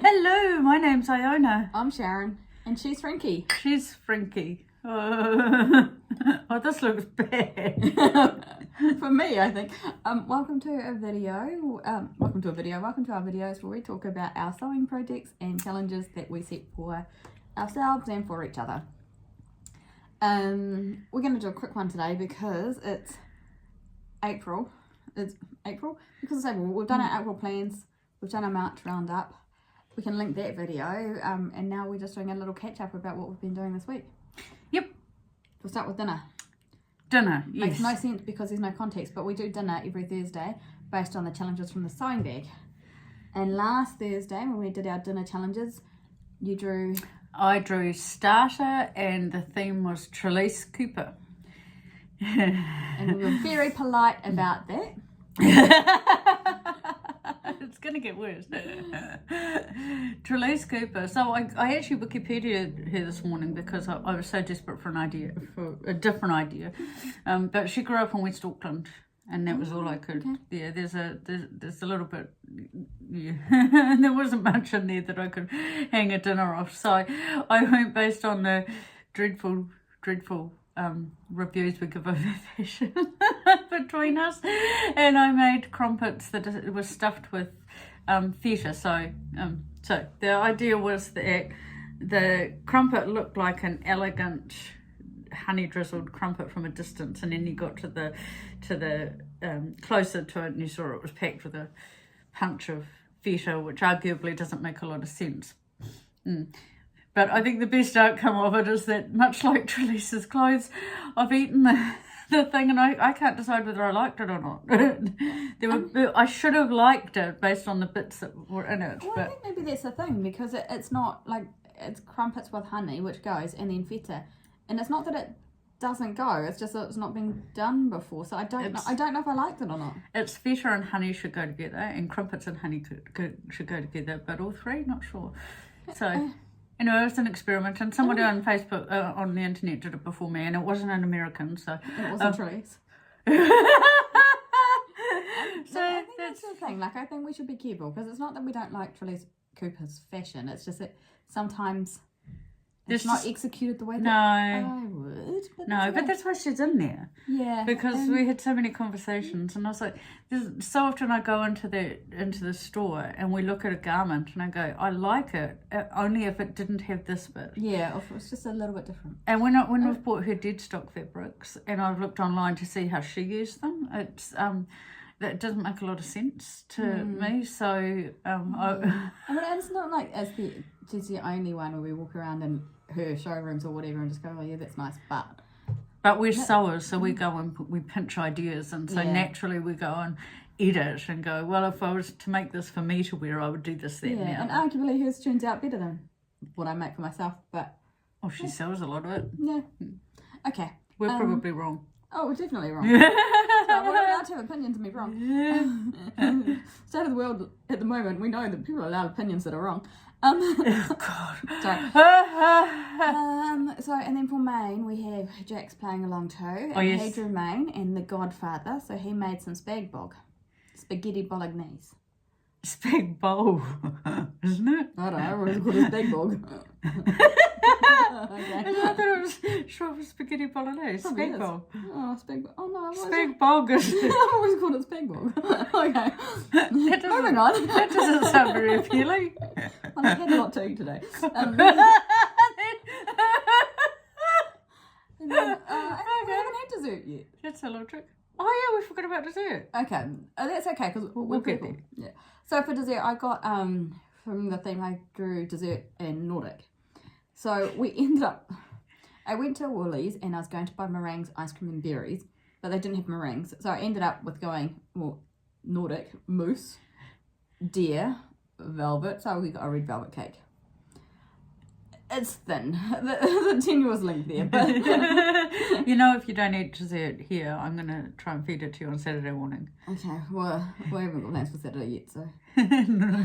Hello, my name's Iona. I'm Sharon, and she's Frankie. She's Frankie. Oh, this looks bad. For me, I think. Welcome to our videos where we talk about our sewing projects and challenges that we set for ourselves and for each other. We're going to do a quick one today because it's April. It's April? Because it's April. We've done our April plans. We've done our March roundup. We can link that video. And now we're just doing a little catch up about what we've been doing this week. Yep. We'll start with dinner. Dinner, yes. Makes no sense because there's no context, but we do dinner every Thursday based on the challenges from the sewing bag. And last Thursday, when we did our dinner challenges, you drew... I drew starter and the theme was Trelise Cooper. And we were very polite about that. It's going to get worse. Trelise Cooper. So I actually Wikipedia'd her this morning because I was so desperate for a different idea. But she grew up in West Auckland, and that was all I could. Okay. Yeah, there's a little bit. Yeah, there wasn't much in there that I could hang a dinner off. So I went based on the dreadful reviews we give of fashion between us, and I made crumpets that were stuffed with feta. So the idea was that the crumpet looked like an elegant honey drizzled crumpet from a distance, and then you got to the closer to it and you saw it was packed with a punch of feta, which arguably doesn't make a lot of sense. But I think the best outcome of it is that, much like Trelise's clothes, I've eaten the thing, and I can't decide whether I liked it or not. I should have liked it based on the bits that were in it. Well, I think maybe that's the thing, because it's not like it's crumpets with honey, which goes, and then feta. And it's not that it doesn't go, it's just that it's not been done before. So I don't know if I liked it or not. It's feta and honey should go together, and crumpets and honey should go together, but all three, not sure. So... Anyway, it was an experiment, and somebody on Facebook, on the internet, did it before me, and it wasn't an American, so... It wasn't Trelise. So I think that's the thing. Like, I think we should be careful, because it's not that we don't like Trelise Cooper's fashion, it's just that sometimes it's not executed the way that I would. But that's why she's in there. Yeah. Because we had so many conversations, and I was like, so often I go into the store and we look at a garment and I go, I like it, only if it didn't have this bit. Yeah, if it was just a little bit different. And when we've bought her dead stock fabrics, and I've looked online to see how she used them, it's that doesn't make a lot of sense to me. So I mean, it's not like she's the only one where we walk around in her showrooms or whatever and just go, oh yeah, that's nice, but we're sewers, so we go and we pinch ideas, and so naturally we go and edit and go, well, if I was to make this for me to wear, I would do this, that, and and arguably hers turns out better than what I make for myself, but... Oh, she sells a lot of it. Yeah. Okay. We're probably wrong. Oh, we're definitely wrong. So we're allowed to have opinions and be wrong. State of the world at the moment, we know that people are allowed opinions that are wrong. Oh, God. Sorry. So, and then for Maine, we have Jack's playing along too. And he drew Maine and the Godfather, so he made some spaghetti bolognese. Spag bowl, isn't it? I don't know, what is it called? A spag bog. Okay. I thought it was short for spaghetti bolognese. Spag bog. Oh, spag bog. Oh no. Spag bog is... I've always called it spag bog. Okay. Moving on. That doesn't sound very appealing. Well, I've had a lot to eat today. And we haven't had dessert yet. That's a little trick. Oh yeah, we forgot about dessert. Okay, that's okay because we'll get there. Yeah. So for dessert, I got from the theme I drew dessert in Nordic. So we ended up. I went to Woolies and I was going to buy meringues, ice cream, and berries, but they didn't have meringues. So I ended up with going Nordic mousse, deer, velvet. So we got a red velvet cake. It's thin. The tenuous link there, but you know, if you don't eat dessert here, I'm gonna try and feed it to you on Saturday morning. Okay, well, we haven't got plans for Saturday yet, so No.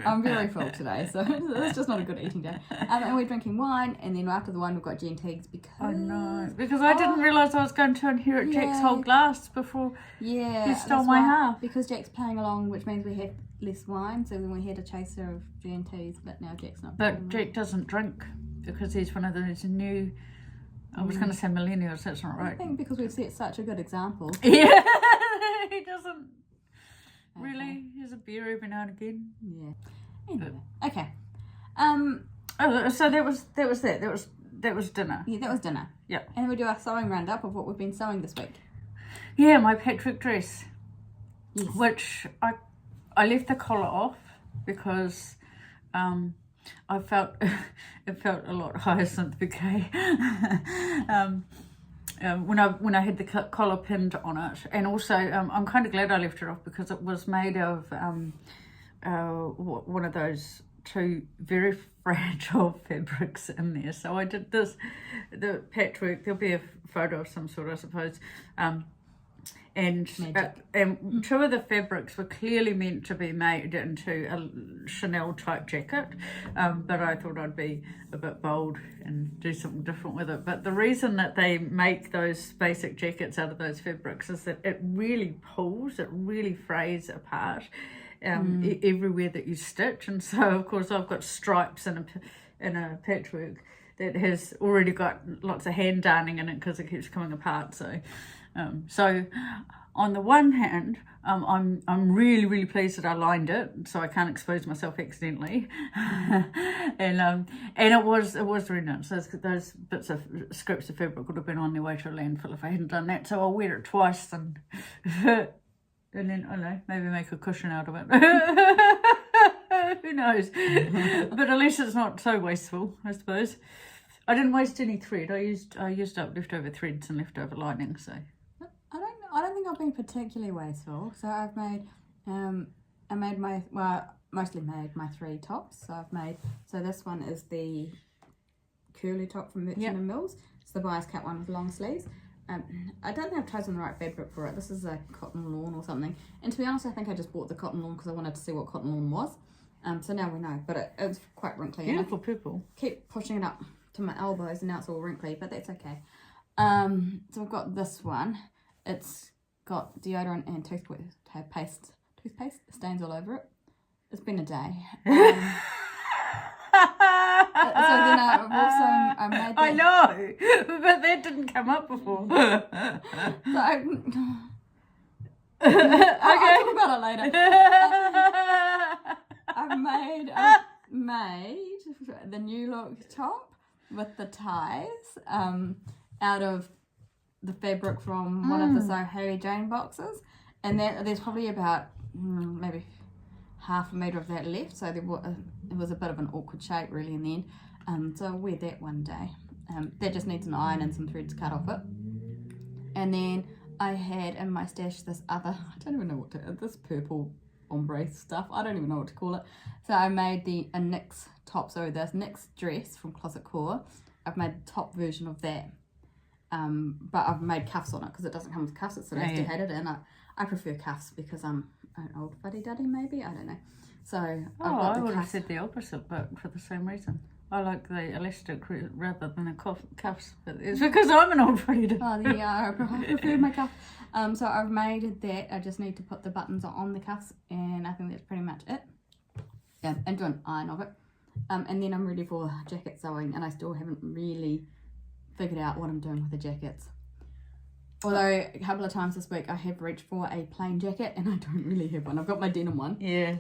I'm very full today, so it's just not a good eating day. And we're drinking wine, and then after the wine, we've got Genteagues because I didn't realise I was going to inherit Jack's whole glass before he stole my half. Because Jack's playing along, which means we have less wine, so then we had a chaser of G&Ts, but now Jack's not. But Jack doesn't drink because he's one of those new, I was going to say millennials, that's not I right. think because we've set such a good example. Yeah, he doesn't really. He has a beer every now and again. Yeah. Anyway, okay. Oh, so that was that. That was dinner. Yeah, that was dinner. Yeah. And we do our sewing roundup of what we've been sewing this week. Yeah, my Patrick dress, Yes. which I left the collar off because I felt it felt a lot Hyacinth Bouquet when I had the collar pinned on it, and also I'm kind of glad I left it off because it was made of one of those two very fragile fabrics in there. So I did the patchwork. There'll be a photo of some sort, I suppose. And two of the fabrics were clearly meant to be made into a Chanel type jacket, but I thought I'd be a bit bold and do something different with it. But the reason that they make those basic jackets out of those fabrics is that it really pulls, it really frays apart everywhere that you stitch. And so of course I've got stripes in a patchwork that has already got lots of hand darning in it because it keeps coming apart. So on the one hand, I'm really pleased that I lined it so I can't expose myself accidentally, and it was very nice. Those bits of scraps of fabric would have been on their way to a landfill if I hadn't done that. So I'll wear it twice and then I don't know, maybe make a cushion out of it. Who knows? But at least it's not so wasteful, I suppose. I didn't waste any thread. I used up leftover threads and leftover lining. So I don't think I've been particularly wasteful. So I've made, mostly made my 3 tops. So this one is the curly top from Merchant and Mills. It's the bias cut one with long sleeves. I don't think I've chosen the right fabric for it. This is a cotton lawn or something. And to be honest, I think I just bought the cotton lawn because I wanted to see what cotton lawn was. So now we know, but it's quite wrinkly. Beautiful purple. Keep pushing it up to my elbows and now it's all wrinkly, but that's okay. So I've got this one. It's got deodorant and toothpaste stains all over it. It's been a day. So then I made that. I know, but that didn't come up before. So I'll talk about it later. I've made the New Look top with the ties out of the fabric from one of the So Harry Jane boxes, and there's probably about maybe half a metre of that left, so it was a bit of an awkward shape really in the end. So I'll wear that one day. That just needs an iron and some threads cut off it. And then I had in my stash this other, I don't even know this purple ombre stuff, I don't even know what to call it. So I made a NYX top, so this NYX dress from Closet Core. I've made the top version of that, but I've made cuffs on it because it doesn't come with cuffs, it's elasticated, and I prefer cuffs because I'm an old fuddy-duddy maybe, I don't know. So I would have said the opposite, but for the same reason. I like the elastic rather than the cuffs, but it's because I'm an old fuddy-duddy. Oh, I prefer my cuff. So I've made that. I just need to put the buttons on the cuffs, and I think that's pretty much it. And do an iron of it. And then I'm ready for jacket sewing, and I still haven't really figured out what I'm doing with the jackets. Although a couple of times this week I have reached for a plain jacket, and I don't really have one. I've got my denim one. Yeah.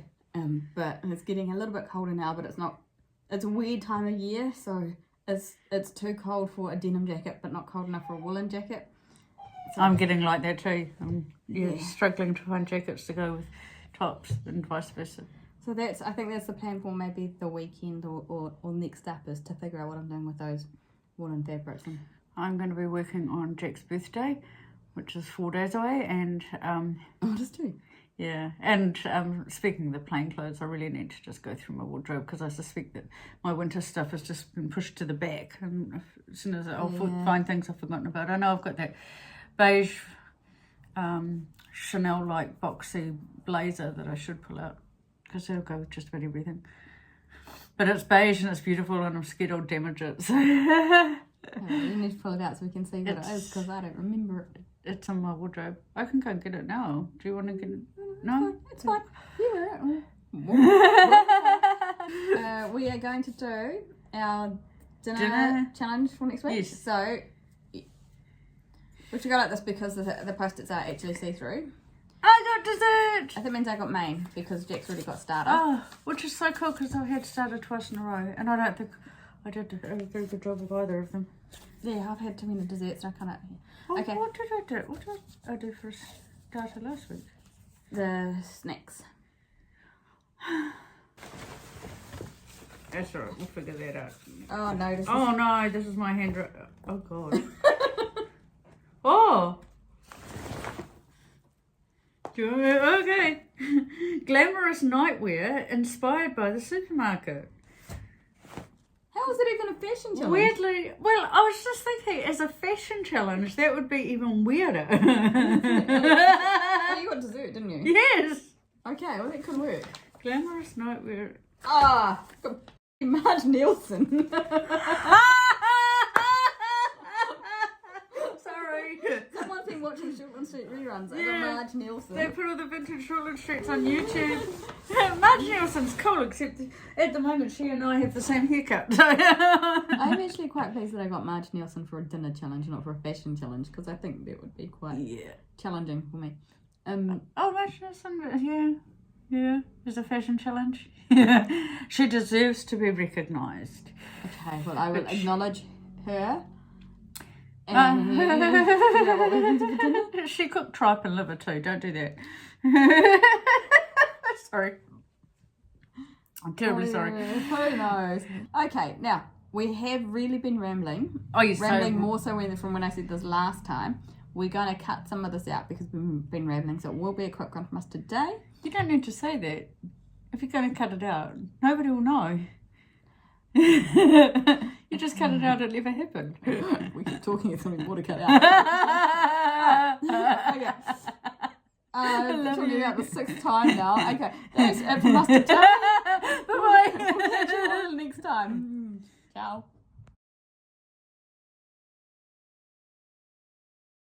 But it's getting a little bit colder now, but it's not. It's a weird time of year, so it's too cold for a denim jacket, but not cold enough for a woolen jacket. So I'm getting like that too. I'm struggling to find jackets to go with tops and vice versa. So I think that's the plan for maybe the weekend or next up, is to figure out what I'm doing with those woolen fabrics. And I'm going to be working on Jack's birthday, which is 4 days away, and just 2. Yeah, and speaking of the plain clothes, I really need to just go through my wardrobe because I suspect that my winter stuff has just been pushed to the back, and as soon as I'll find things I've forgotten about. I know I've got that beige Chanel-like boxy blazer that I should pull out because it'll go with just about everything. But it's beige and it's beautiful, and I'm scared I'll damage it. So you need to pull it out so we can see what it is, because I don't remember it. It's in my wardrobe. I can go and get it now. Do you want to get it? No, it's fine. You wear it. We are going to do our Dinner? challenge for next week. Yes. So we should go like this because the post-its are actually see-through. I got dessert! That means I got main because Jack's already got starter. Oh, which is so cool because I've had started twice in a row and I don't think I did a very good job of either of them. Yeah, I've had too many desserts and I can't. Oh, Okay. What did I do? What did I do for starter last week? The snacks. That's alright, we'll figure that out. Oh no, this Oh no, this is my handwriting. Oh god. Oh! Okay. Glamorous nightwear inspired by the supermarket. How is it even a fashion challenge? Weirdly, well, I was just thinking as a fashion challenge, that would be even weirder. Oh, you got dessert, didn't you? Yes! Okay, well that could work. Glamorous nightwear. Ah, got Marge Nielsen. Sorry. Someone's been watching Shortland Street reruns of Yeah. Marge Nielsen. They put all the vintage Shortland Streets on YouTube. Marge Nielsen's cool, except at the moment she and I have the same haircut. I'm actually quite pleased that I got Marge Nielsen for a dinner challenge, not for a fashion challenge, because I think that would be quite challenging for me. Oh, Marge Nielsen, yeah, is a fashion challenge. Yeah, she deserves to be recognised. Okay, well I will acknowledge her. Uh, And you know what we're going to do for dinner? She cooked tripe and liver too. Don't do that. Sorry. I'm terribly sorry. Who knows? Okay, now we have really been rambling. Oh, yes. Rambling more so from when I said this last time. We're going to cut some of this out because we've been rambling, so it will be a quick one from us today. You don't need to say that. If you're going to cut it out, nobody will know. You just cut it out, it never happened. We keep talking as something more to cut out. Okay. Talking about the 6th time now. Okay, that's it from us today. Bye-bye. We'll catch you all next time. Ciao.